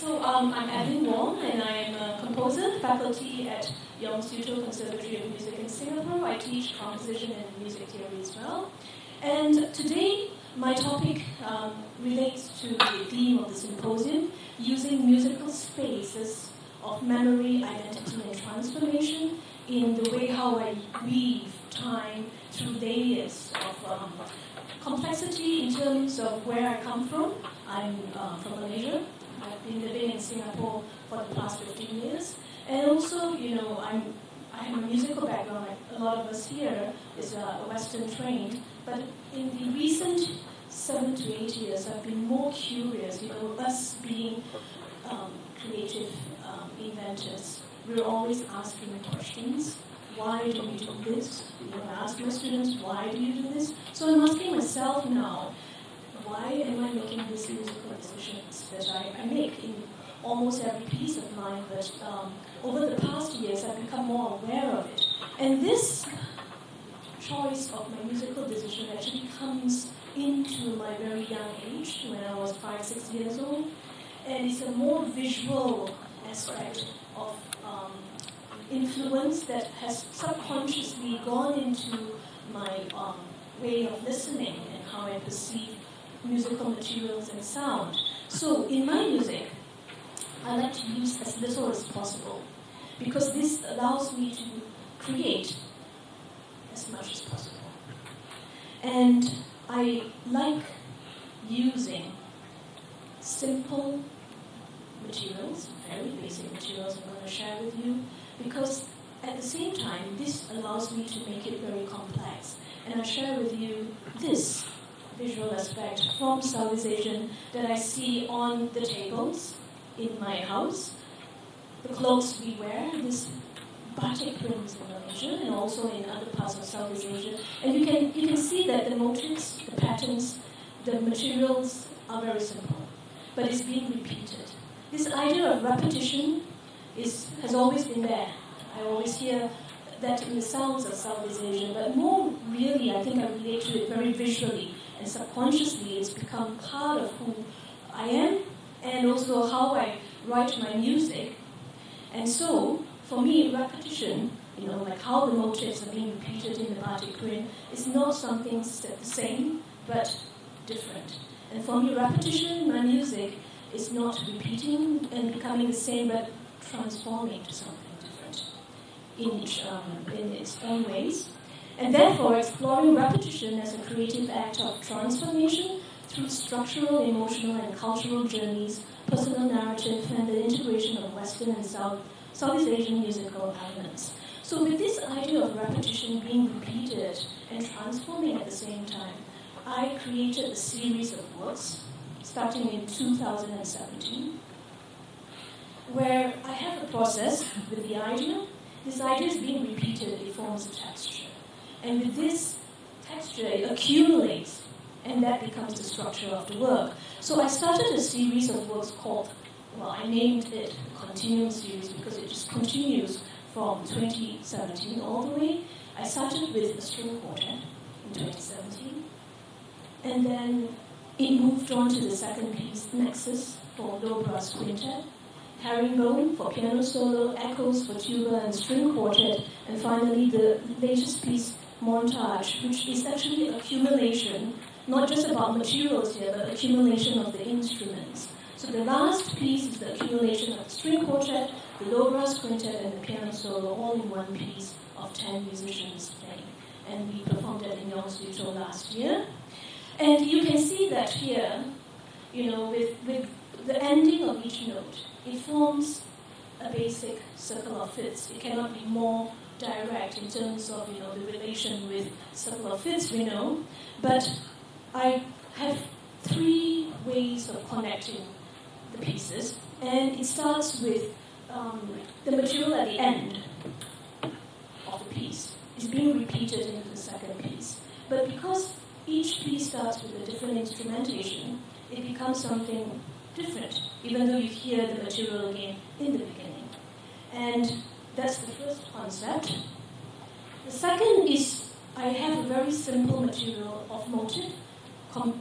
I'm Adeline Wong, and I am a composer, faculty at Conservatory of Music in Singapore. I teach composition and music theory as well. And today, my topic relates to the theme of the symposium, using musical spaces of memory, identity, and transformation in the way how I weave time through layers of complexity in terms of where I come from. I'm from Malaysia. I've been living in Singapore for the past 15 years. And also, I have a musical background. Like a lot of us here is Western trained. But in the recent 7 to 8 years, I've been more curious. Us being creative inventors, we're always asking questions. Why do we do this? I ask my students, why do you do this? So I'm asking myself now, why am I making these musical decisions that I make in almost every piece of mine? But over the past years, I've become more aware of it. And this choice of my musical decision actually comes into my very young age, when I was 5, 6 years old. And it's a more visual aspect of influence that has subconsciously gone into my way of listening and how I perceive musical materials and sound. So in my music, I like to use as little as possible, because this allows me to create as much as possible. And I like using simple materials, very basic materials I'm going to share with you, because at the same time, this allows me to make it very complex. And I'll share with you this visual aspect from Southeast Asian that I see on the tables in my house, the clothes we wear, this batik prints in Malaysia and also in other parts of Southeast Asia. And you can see that the motifs, the patterns, the materials are very simple, but it's being repeated. This idea of repetition has always been there. I always hear that in the sounds of Southeast Asia, but more really, I think I relate to it very visually, and subconsciously it's become part of who I am, and also how I write my music. And so, for me, repetition, like how the motifs are being repeated in the batik print, is not something the same, but different. And for me, repetition in my music is not repeating and becoming the same, but transforming to something different in its own ways. And therefore, exploring repetition as a creative act of transformation through structural, emotional, and cultural journeys, personal narrative, and the integration of Western and Southeast Asian musical elements. So with this idea of repetition being repeated and transforming at the same time, I created a series of works starting in 2017, where I have a process with the idea. This idea is being repeated, it forms a texture. And with this texture, it accumulates, and that becomes the structure of the work. So I started a series of works I named it the Continuum Series because it just continues from 2017 all the way. I started with a string quartet in 2017, and then it moved on to the second piece, Nexus, for low brass quintet, Herringbone for piano solo, Echoes for tuba and string quartet, and finally the latest piece, Montage, which is actually accumulation, not just about materials here, but accumulation of the instruments. So the last piece is the accumulation of the string quartet, the low brass quintet, and the piano solo, all in one piece of 10 musicians playing. And we performed at the Studio last year. And you can see that here, with the ending of each note, it forms a basic circle of fifths. It cannot be more direct in terms of, the relation with circle of fifths, we know. But I have 3 ways of connecting the pieces. And it starts with the material at the end of the piece is being repeated into the second piece. But because each piece starts with a different instrumentation, it becomes something different, even though you hear the material again in the beginning. And that's the first concept. The second is I have a very simple material of motif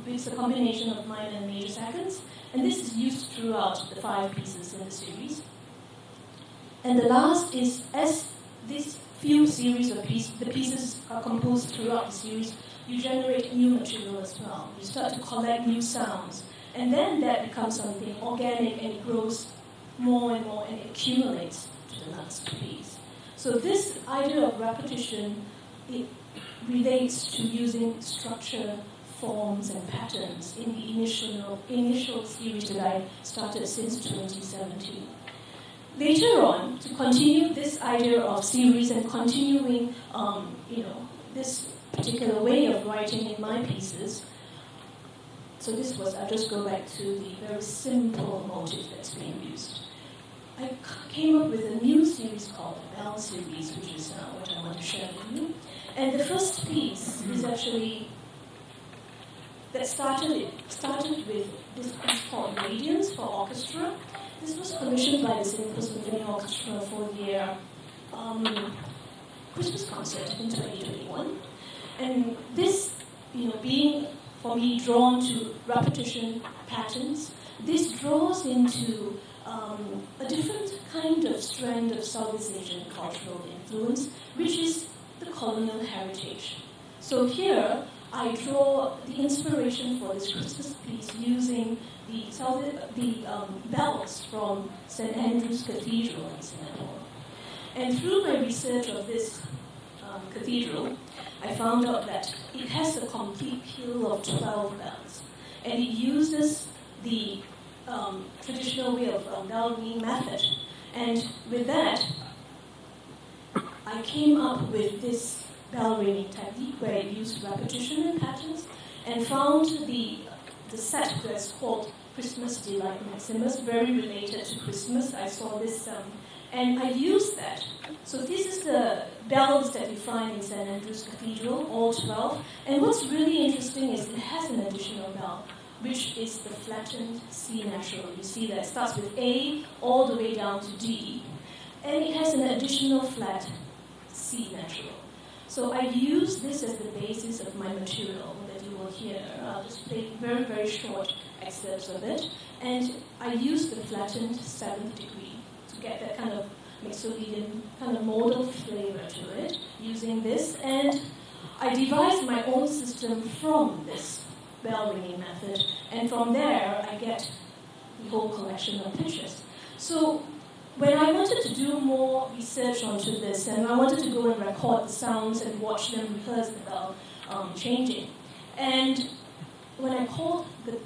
it's a combination of minor and major seconds, and this is used throughout the 5 pieces in the series. And the last is, as this few series of the pieces are composed throughout the series, you generate new material as well. You start to collect new sounds, and then that becomes something organic, and it grows more and more, and it accumulates to the last piece. So this idea of repetition, it relates to using structure, forms, and patterns in the initial series that I started since 2017. Later on, to continue this idea of series and continuing, this particular way of writing in my pieces. So I'll just go back to the very simple motive that's being used. I came up with a new series called the Bell series, which is what I want to share with you. And the first piece is actually that started with this piece called Radiance for Orchestra. This was commissioned by the Singapore Symphony Orchestra for their Christmas concert in 2021. And this, being for me drawn to repetition patterns, this draws into a different kind of strand of Southeast Asian cultural influence, which is the colonial heritage. So here, I draw the inspiration for this Christmas piece using the bells from St. Andrew's Cathedral in Singapore. And through my research of this cathedral, I found out that it has a complete peal of 12 bells. And it uses the traditional way of bell ringing method. And with that, I came up with this bell ringing technique where I used repetition and patterns and found the set that's called Christmas Delight Maximus, very related to Christmas. I saw this and I used that. So this is the bells that you find in St. Andrew's Cathedral, all 12. And what's really interesting is it has an additional bell, which is the flattened C natural. You see that it starts with A all the way down to D. And it has an additional flat C natural. So I use this as the basis of my material that you will hear. I'll just play very, very short excerpts of it. And I use the flattened 7th degree to get that kind of Mixolydian kind of modal flavor to it using this. And I devised my own system from this bell ringing method. And from there, I get the whole collection of pictures. So when I wanted to do more research onto this, and I wanted to go and record the sounds and watch them rehearse the bell changing. And when I called the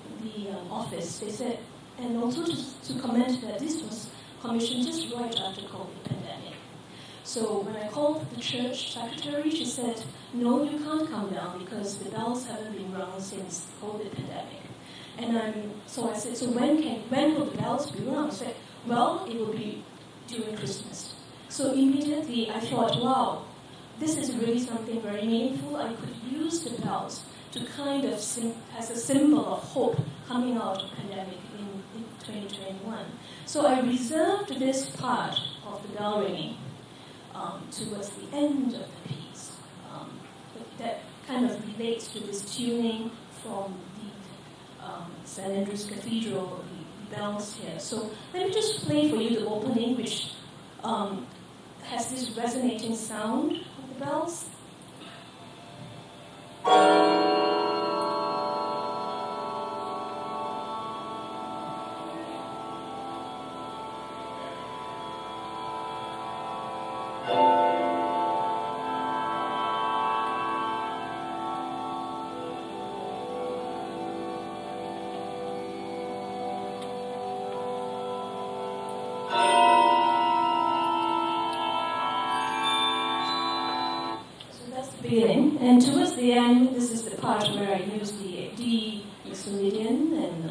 office, they said, and also to comment that this was commissioned just right after COVID pandemic. So when I called the church secretary, she said, no, you can't come down because the bells haven't been rung since COVID pandemic. And so I said, so when will the bells be rung? I said, well, it will be during Christmas. So immediately I thought, wow, this is really something very meaningful. I could use the bells to kind of as a symbol of hope coming out of pandemic in 2021. So I reserved this part of the bell ringing towards the end of the piece. That kind of relates to this tuning from the St. Andrew's Cathedral, the bells here. So let me just play for you the opening, which has this resonating sound of the bells. Beginning. And towards the end, this is the part where I use the D Mixolydian and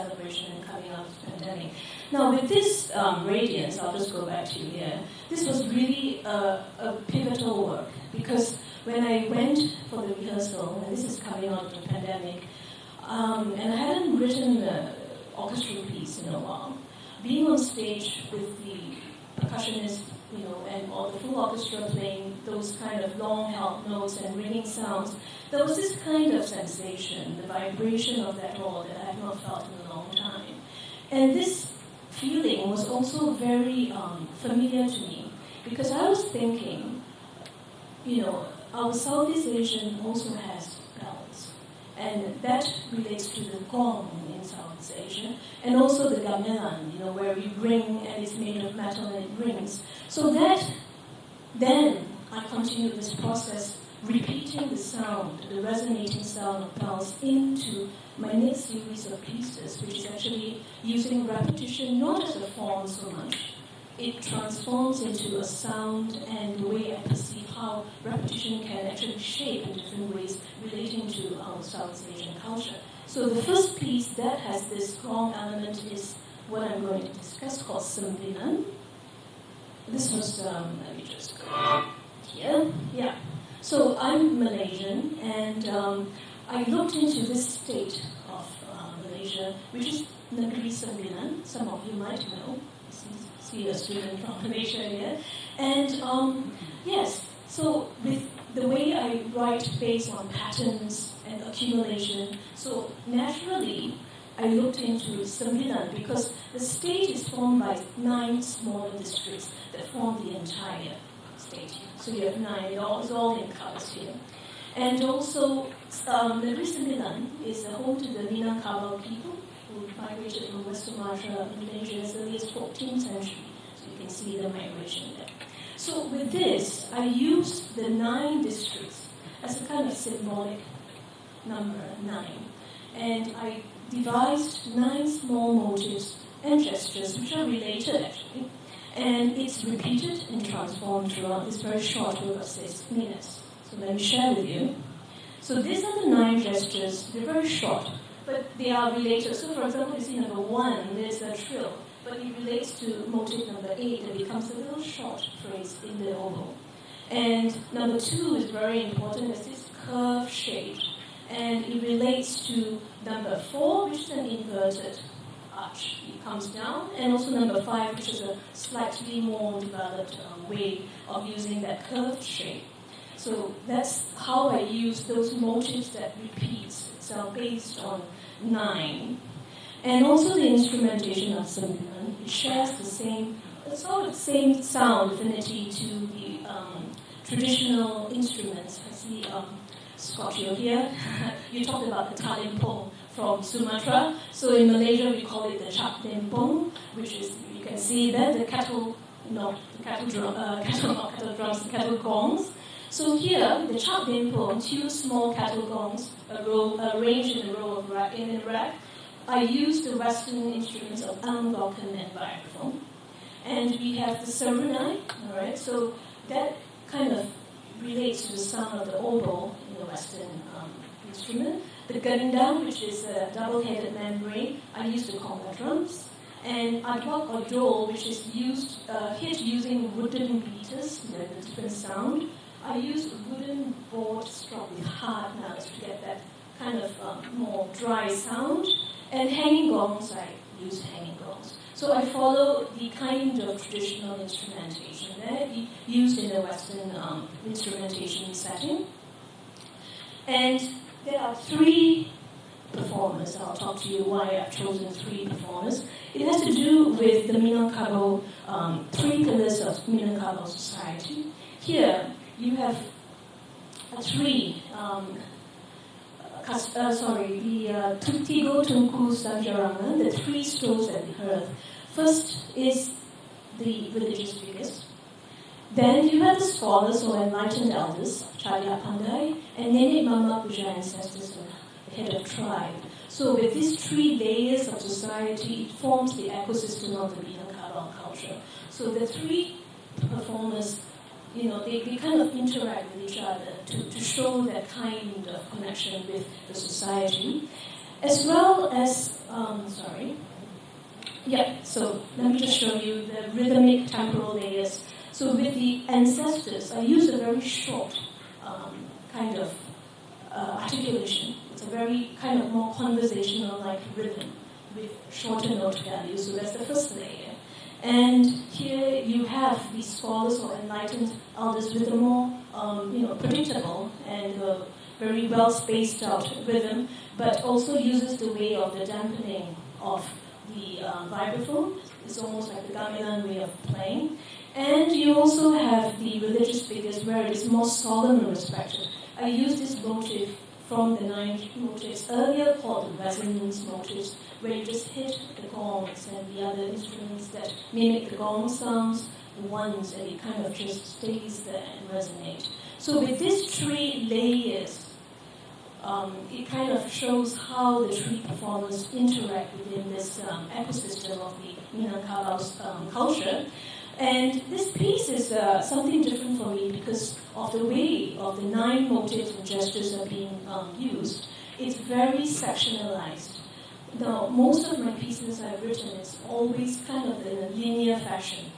celebration and coming out of the pandemic. Now, with this radiance, I'll just go back to here, this was really a pivotal work, because when I went for the rehearsal, and this is coming out of the pandemic, and I hadn't written an orchestral piece in a while, being on stage with the percussionists, and all the full orchestra playing those kind of long-held notes and ringing sounds, there was this kind of sensation, the vibration of that all that I had not felt in a long time. And this feeling was also very familiar to me, because I was thinking, our Southeast Asian also has bells, and that relates to the gong in Southeast Asia, and also the gamelan, where we ring and it's made of metal and it rings. So then I continued this process, repeating the sound, the resonating sound of bells into my next series of pieces, which is actually using repetition not as a form so much. It transforms into a sound and the way I perceive how repetition can actually shape in different ways relating to our Southeast Asian culture. So the first piece that has this gong element is what I'm going to discuss, called Sembilan. This was, let me just go here. Yeah. So I'm Malaysian, and I looked into this state of Malaysia, which is Negeri Sembilan. Some of you might know. See a student from Malaysia here. And yes, so with the way I write based on patterns and accumulation, so naturally I looked into Sembilan because the state is formed by 9 smaller districts that form the entire state. So you have 9, it's all in colors here. And also, Negeri Sembilan is home to the Minangkabau people who migrated from West Sumatra, Indonesia, as early as 14th century. So you can see the migration there. So with this, I used the 9 districts as a kind of symbolic number, 9. And I devised 9 small motives and gestures, which are related actually. And it's repeated and transformed throughout this very short work of 6 minutes. So let me share with you. So these are the 9 gestures. They're very short, but they are related. So for example, you see number 1, there's a trill, but it relates to motive number 8 that becomes a little short phrase in the oboe. And number 2 is very important. It's this curved shape, and it relates to number 4, which is an inverted arch. It comes down, and also number 5, which is a slightly more developed way of using that curved shape. So that's how I use those motives that repeats itself based on 9. And also the instrumentation of Sembilan, it shares the same sound affinity to the traditional instruments. I see Scorpio here. You talked about the talimpong from Sumatra. So in Malaysia we call it the chap dempong, which is, you can see there, the cattle gongs. So here, the chap dempong, 2 small cattle gongs arranged in a row of rack. I use the Western instruments of Anglocan and vibraphone. And we have the sarunai, alright, so that kind of relates to the sound of the oboe in the Western instrument. The gendang, which is a double-headed membrane, I use the conga drums. And adwak or dole, which is used, hit using wooden beaters, with a different sound. I use a wooden board struck with hard nuts to get that kind of more dry sound. And hanging gongs, I use hanging gongs. So I follow the kind of traditional instrumentation that used in a Western instrumentation setting. And there are 3 performers. I'll talk to you why I've chosen 3 performers. It has to do with the Minangkabau, 3 pillars of Minangkabau society. Here, you have 3, the tigo, tungku, sajarangan, the 3 stoves that we heard. First is the religious figures. Then you have the scholars or enlightened elders, Chalia Pandai, and Nenek Mama Puja ancestors, the head of tribe. So with these 3 layers of society, it forms the ecosystem of the Minangkabau culture. So the 3 performers, they kind of interact with each other to show that kind of connection with the society. as well as, so let me just show you the rhythmic temporal layers. So with the ancestors, I use a very short kind of articulation. It's a very kind of more conversational-like rhythm with shorter note values. So that's the first layer. And here you have the scholars or enlightened elders with a more, predictable and very well spaced out rhythm, but also uses the way of the dampening of the vibraphone. It's almost like the gamelan way of playing. And you also have the religious figures where it is more solemn and respected. I use this motif from the 9 motifs earlier called the resonance motifs, where you just hit the gongs and the other instruments that mimic the gong sounds once, and it kind of just stays there and resonates. So with these 3 layers, it kind of shows how the 3 performers interact within this ecosystem of the Minangkabau's culture. And this piece is something different for me because of the way of the 9 motifs and gestures are being used. It's very sectionalized. Now, most of my pieces I've written, it's always kind of in a linear fashion.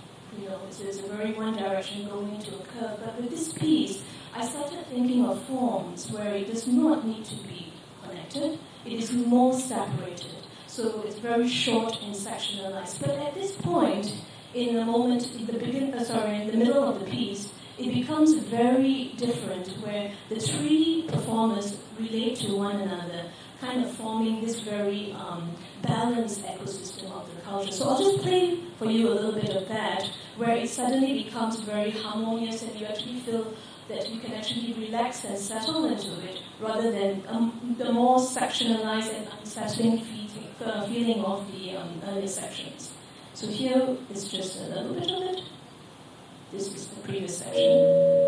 It's a very one direction going into a curve. But with this piece, I started thinking of forms where it does not need to be connected. It is more separated. So it's very short and sectionalized. But at this point, in the moment, in the middle of the piece, it becomes very different, where the 3 performers relate to one another, kind of forming this very balanced ecosystem of the culture. So I'll just play for you a little bit of that, where it suddenly becomes very harmonious, and you actually feel that you can actually relax and settle into it, rather than the more sectionalized and unsettling feeling of the earlier sections. So here is just a little bit of it. This is the previous section.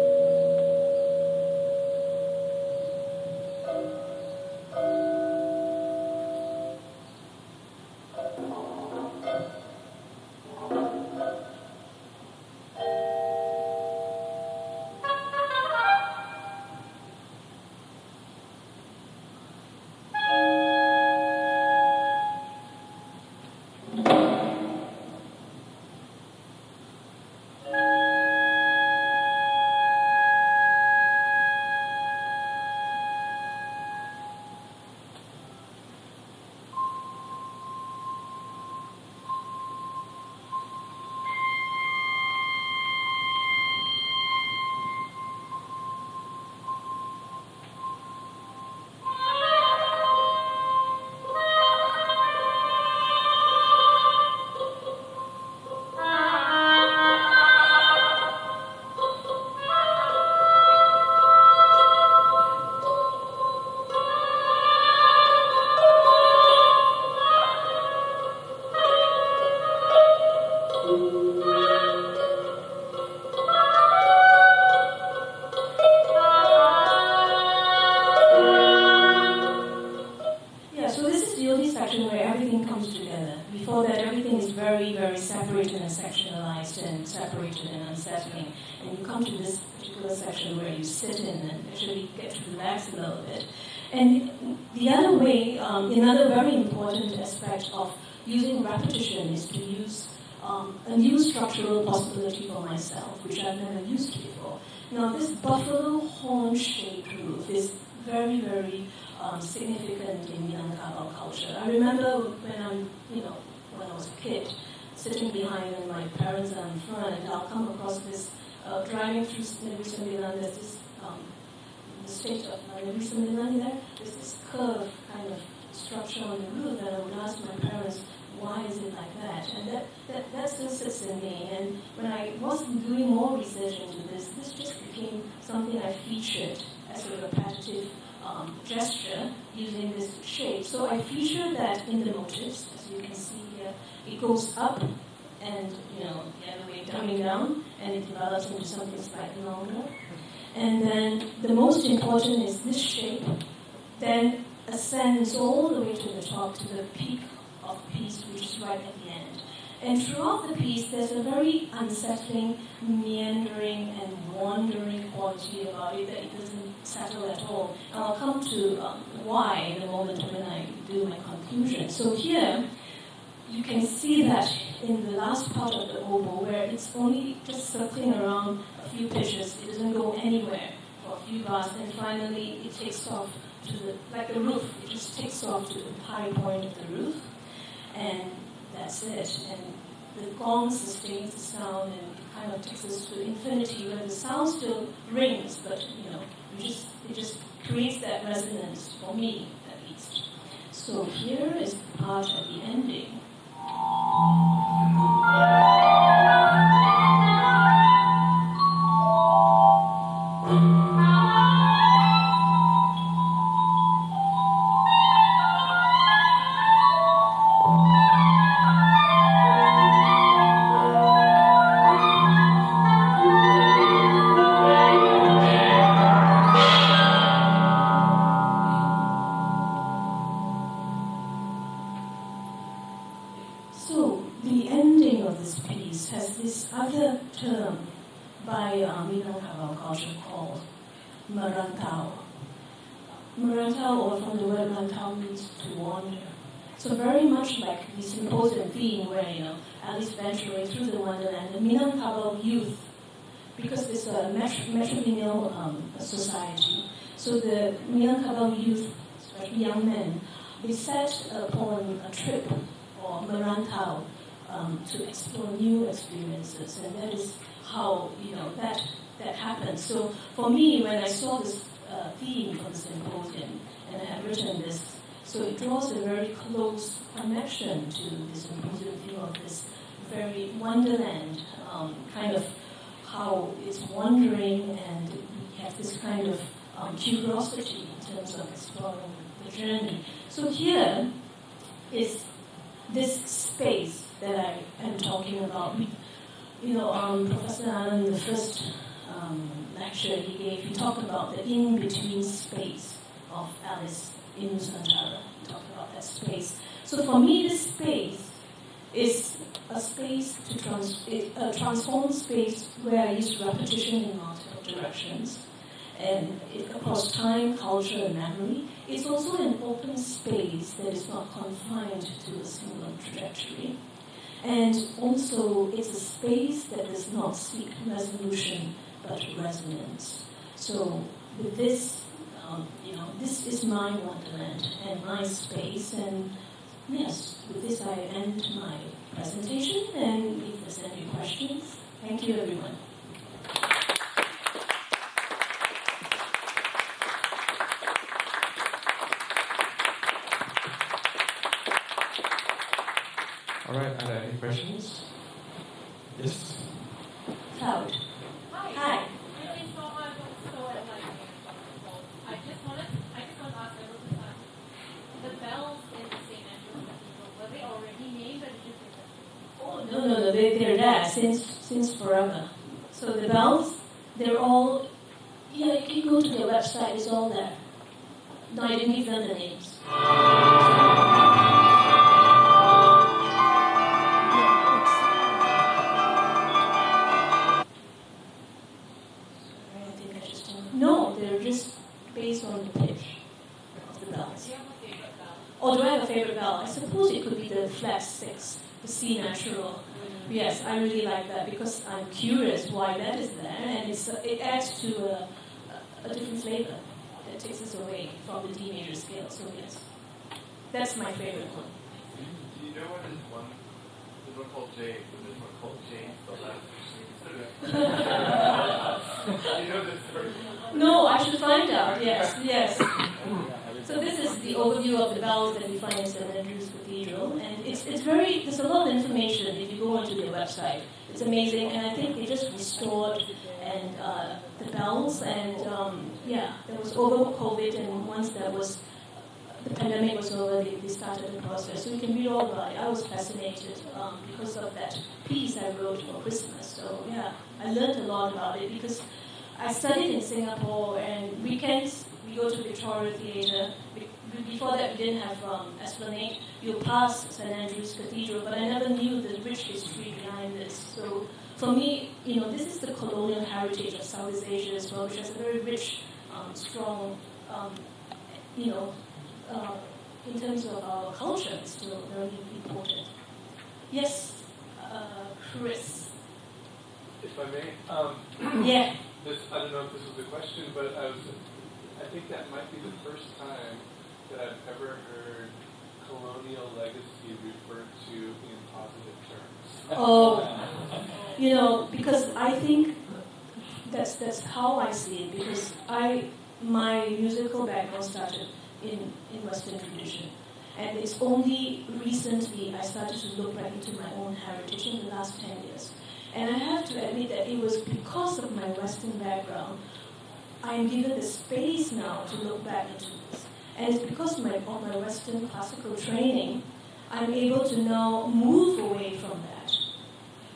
Separated and unsettling, and you come to this particular section where you sit in and actually get to relax a little bit. And the other way, another very important aspect of using repetition is to use a new structural possibility for myself, which I've never used before. Now, this buffalo horn-shaped roof is very, very significant in Minangkabau culture. I remember when I was a kid, sitting behind and my parents are in front, and I'll come across this, driving through Negeri Sembilan, there's this, in the state of Negeri Sembilan there's this curved kind of structure on the roof, and I would ask my parents, why is it like that? And that still sits in me. And when I was doing more research into this just became something I featured as a repetitive gesture using this shape. So I featured that in the motifs, as you can see here. It goes up and, the other way coming down, and it develops into something slightly longer. And then the most important is this shape, then ascends all the way to the top, to the peak of the piece, which is right at the end. And throughout the piece, there's a very unsettling, meandering, and wandering quality about it that it doesn't settle at all. And I'll come to why in a moment when I do my conclusion. So here, you can see that in the last part of the oboe, where it's only just circling around a few pitches, it doesn't go anywhere for a few bars, and finally it takes off to like the roof, it just takes off to the high point of the roof, and that's it. And the gong sustains the sound, and it kind of takes us to infinity, where the sound still rings, but it just creates that resonance for me, at least. So here is the part at the ending. So, the ending of this piece has this other term by Minangkabau culture called merantau. Merantau, or from the word rantau, means to wander. So very much like the symposium theme where, Alice venturing through the wonderland, the Minangkabau youth, because it's a matrilineal society, so the Minangkabau youth, especially young men, they set upon a trip or merantau to explore new experiences, and that is how that happens. So for me, when I saw this theme for the symposium, and I had written this, so it draws a very close connection to the symposium theme of this very wonderland, kind of how it's wandering, and we have this kind of curiosity in terms of exploring the journey. So here is this space that I am talking about. Professor Allen, in the first lecture he gave, he talked about the in-between space of Alice in Nusantara. He talked about that space. So for me, this space is a space a transformed space where I use repetition in multiple directions, and across time, culture, and memory. It's also an open space that is not confined to a single trajectory. And also, it's a space that does not seek resolution, but resonance. So with this, this is my wonderland and my space. And yes, with this I end my presentation. And if there's any questions, thank you, everyone. All right, are there any questions? Yes? Cloud. Hi. Thank you so much. So enlightening. I just want to ask everyone, the bells in the St. Andrew's Cathedral, were they already named, or did you think that? Oh, no, they're there since forever. So the bells, they're all, if you go to the website, it's all there. No, I didn't give them the names. No, they're just based on the pitch of the bells. Do you have a favorite bell? Or do I have a favorite bell? I suppose it could be the flat six, the C natural. Yes, I really like that because I'm curious why that is there, and it adds to a different flavor that takes us away from the D major scale. So yes, that's my favorite one. Do you know what is one? There's one called Jade. There's one called Jade. Do you know this story? No, I should find out. Yes. So this is the overview of the bells that we find in St. Andrew's Cathedral, and there's a lot of information if you go onto their website. It's amazing, and I think they just restored and the bells, and there was over COVID, and once the pandemic was over, they started the process. So you can read all about it. I was fascinated because of that piece I wrote for Christmas. So I learned a lot about it because I studied in Singapore, and weekends we go to Victoria Theatre. Before that, we didn't have Esplanade. You pass St. Andrew's Cathedral, but I never knew the rich history behind this. So for me, this is the colonial heritage of Southeast Asia as well, which has a very rich, strong, in terms of our culture, it's still very important. Yes, Chris. If I may, Yeah. I don't know if this was a question, but I think that might be the first time that I've ever heard colonial legacy referred to in positive terms. Oh, because I think that's how I see it. Because my musical background started in Western tradition, and it's only recently I started to look back into my own heritage in the last 10 years. And I have to admit that it was because of my Western background, I am given the space now to look back into this. And it's because of my Western classical training, I'm able to now move away from that,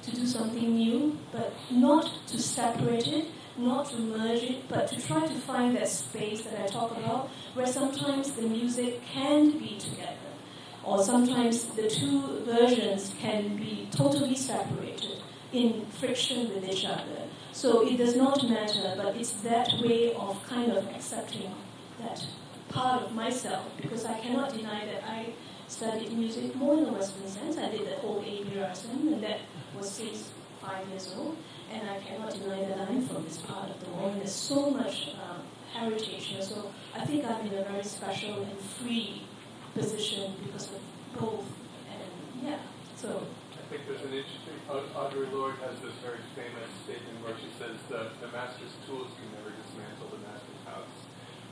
to do something new, but not to separate it, not to merge it, but to try to find that space that I talk about, where sometimes the music can be together, or sometimes the two versions can be totally separated in friction with each other. So it does not matter, but it's that way of kind of accepting that part of myself, because I cannot deny that I studied music more in the Western sense. I did the whole ABRSM, and that was since 5 years old, and I cannot deny that I'm from this part of the world. There's so much heritage here, so I think I'm in a very special and free position because of both, and yeah, so... I think there's an interesting, Audre Lorde has this very famous statement where she says the master's tools can never dismantle the master's house.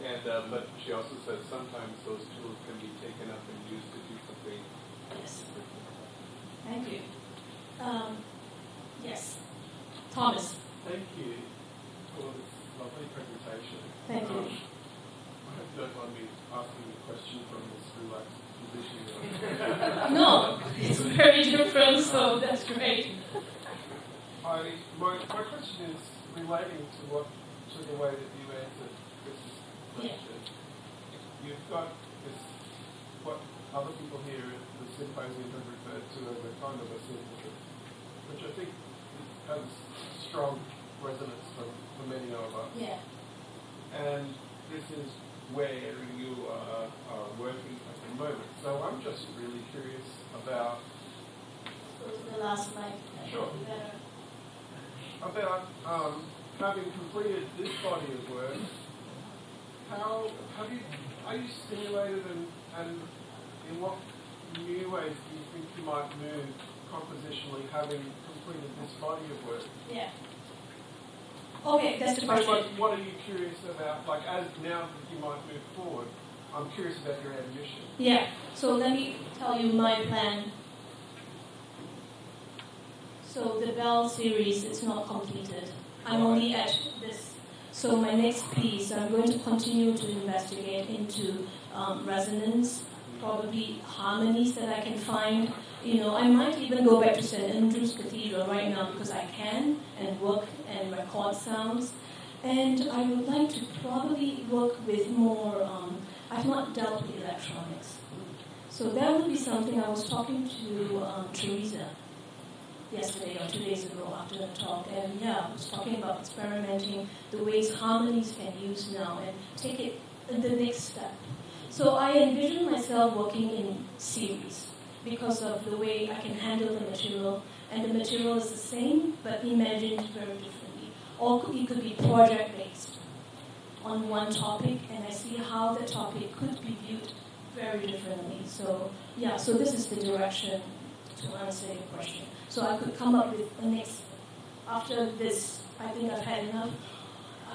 And but she also says sometimes those tools can be taken up and used to do something. Yes. Thank you. Yes. Thomas. Thank you for this lovely presentation. Thank you. I hope you don't mind me asking a question from this relaxed position. No, it's very different, so that's great. My question is relating to the way that you answered this question. Yeah. You've got this, what other people here at the symposium have referred to as a kind of a synthesis, which I think has strong resonance for many of us. Yeah. And this is where you are working at the moment. So I'm just really curious about... Go to the last slide. Sure. About having completed this body of work, are you stimulated and in what new ways do you think you might move compositionally having completed this body of work? Yeah. Okay, that's the question. What are you curious about? Like, as now that you might move forward, I'm curious about your ambition. Yeah, so let me tell you my plan. So the Bell series is not completed. I'm only at this. So my next piece, I'm going to continue to investigate into resonance, probably harmonies that I can find. I might even go back to St. Andrew's Cathedral right now because I can, and work and record sounds. And I would like to probably work with more, I've not dealt with electronics. So that would be something. I was talking to Teresa yesterday or 2 days ago after the talk, and I was talking about experimenting the ways harmonies can use now and take it the next step. So I envision myself working in series because of the way I can handle the material, and the material is the same but imagined very differently. Or it could be project-based on one topic, and I see how the topic could be viewed very differently. So so this is the direction to answer your question. So I could come up with a next, after this, I think I've had enough.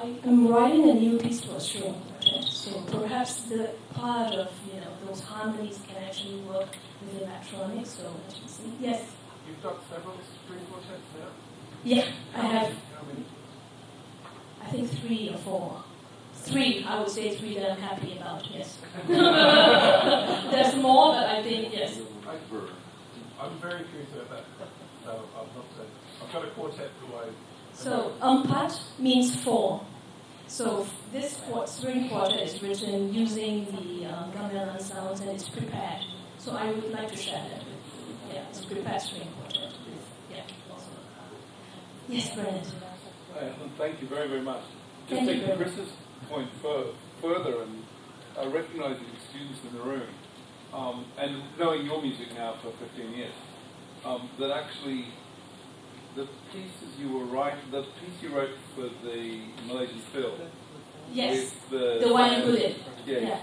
I am writing a new piece for a string quartet, so perhaps the part of those harmonies can actually work with electronics. So let me see. Yes. You've got several string quartets now. Yeah, I have. How many? I think 3 or 4. 3, I would say 3 that I'm happy about. Yes. There's more, but I think yes. I'm very curious about that. So I've got a quartet who I So empat means four. So this string quartet is written using the gamelan sounds and it's prepared. So I would like to share that with you. Yeah, it's prepared string quartet. Also. Yes, Bernard. Thank you very, very much. Just Thank you, taking Bernard. Chris's point further and recognizing the students in the room, and knowing your music now for 15 years, that actually the pieces you wrote for the Malaysian film. Yes, with the one you did. Yeah.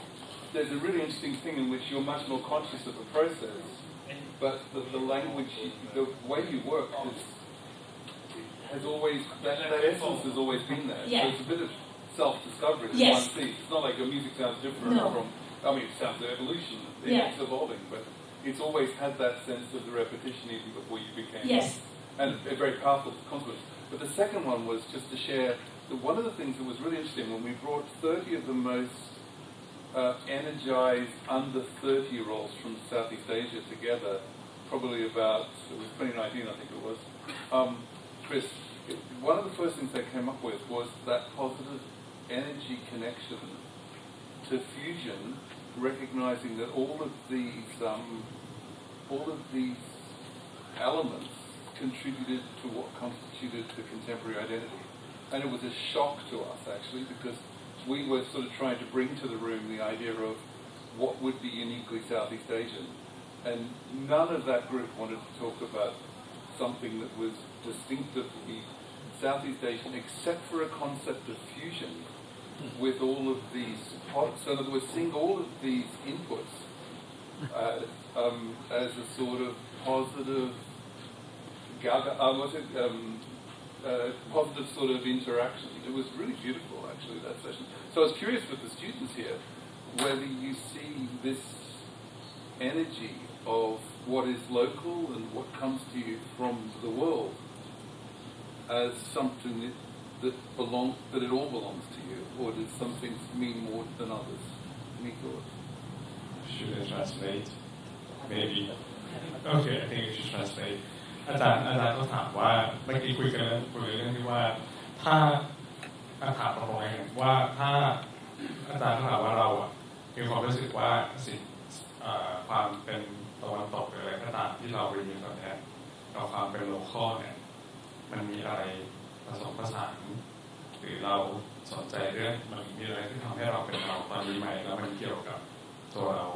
There's a really interesting thing in which you're much more conscious of the process, but the language, the way you work has always, that essence has always been there. Yeah. So it's a bit of self-discovery that Yes. one sees. It's not like your music sounds different No. it sounds evolution, Yeah. it's evolving, but it's always had that sense of the repetition even before you became. Yes. And a very powerful consequence. But the second one was just to share that one of the things that was really interesting when we brought 30 of the most energized under 30-year-olds from Southeast Asia together, probably about, it was 2019 I think it was, Chris, one of the first things they came up with was that positive energy connection to fusion, recognizing that all of these elements contributed to what constituted the contemporary identity. And it was a shock to us, actually, because we were sort of trying to bring to the room the idea of what would be uniquely Southeast Asian. And none of that group wanted to talk about something that was distinctively Southeast Asian, except for a concept of fusion with all of these, so in other words, seeing all of these inputs as a sort of positive positive sort of interaction. It was really beautiful, actually, that session. So I was curious with the students here, whether you see this energy of what is local and what comes to you from the world as something that it all belongs to you, or does some things mean more than others? Any thoughts? Should I translate? Maybe. Okay, I think we should translate. อาจารย์ก็ถามว่าเมื่อกี้คุยกันเรื่องที่ว่าถ้าถามตรงๆว่าถ้าอาจารย์ถามว่าเรามีความรู้สึกว่าความเป็นตะวันตกหรืออะไรก็ตามที่เราเรียนตอนนี้กับความเป็นโลคอลเนี่ยมันมีอะไรผสมผสานหรือเราสนใจเรื่องมันมีอะไรที่ทำให้เราเป็นเราตอนนี้ไหมแล้วมันเกี่ยวกับตัวเรา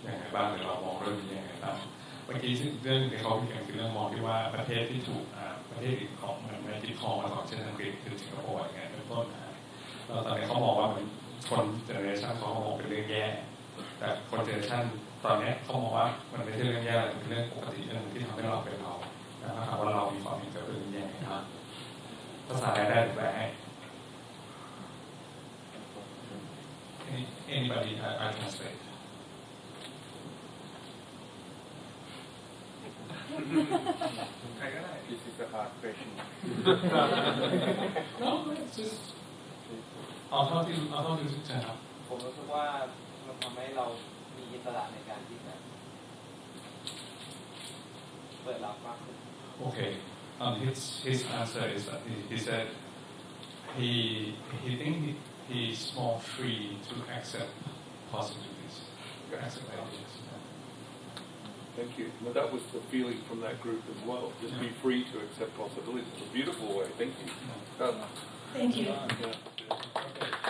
อย่างไรบ้างหรือเรามองเรื่องนี้อย่างไรบ้างเมื่อกี้เรื่องที่เขาเขียนคือเรื่องมองที่ว่าประเทศที่ถูกประเทศอื่นของมันไม่ติดคอมาก่อนเช่นอังกฤษคือสิงคโปร์อย่างเงี้ยเป็นต้นแล้วตอนนี้เขามองว่ามันคนเจเนอเรชันเขามองเป็นเรื่องแย่แต่คนเจเนอเรชันตอนนี้เขามองว่ามันไม่ใช่เรื่องแย่เป็นเรื่องปกติเรื่องที่ทำให้เราเป็นเรานะครับว่าเรามีความเห็นกับเรื่องแย่ครับภาษาได้หรือไม่ Anybody I translate This is a hard question. No, it's just เอาเท่าที่รู้สึกครับผมรู้สึกว่ามันทำให้เรามีอิสระในการที่จะเปิดรับมากขึ้น Okay. His answer is that he said he think he's more free to accept possibilities, to accept ideas. Thank you. Well, that was the feeling from that group as well. Just be free to accept possibilities. It's a beautiful way of thinking. Thank you. Yeah.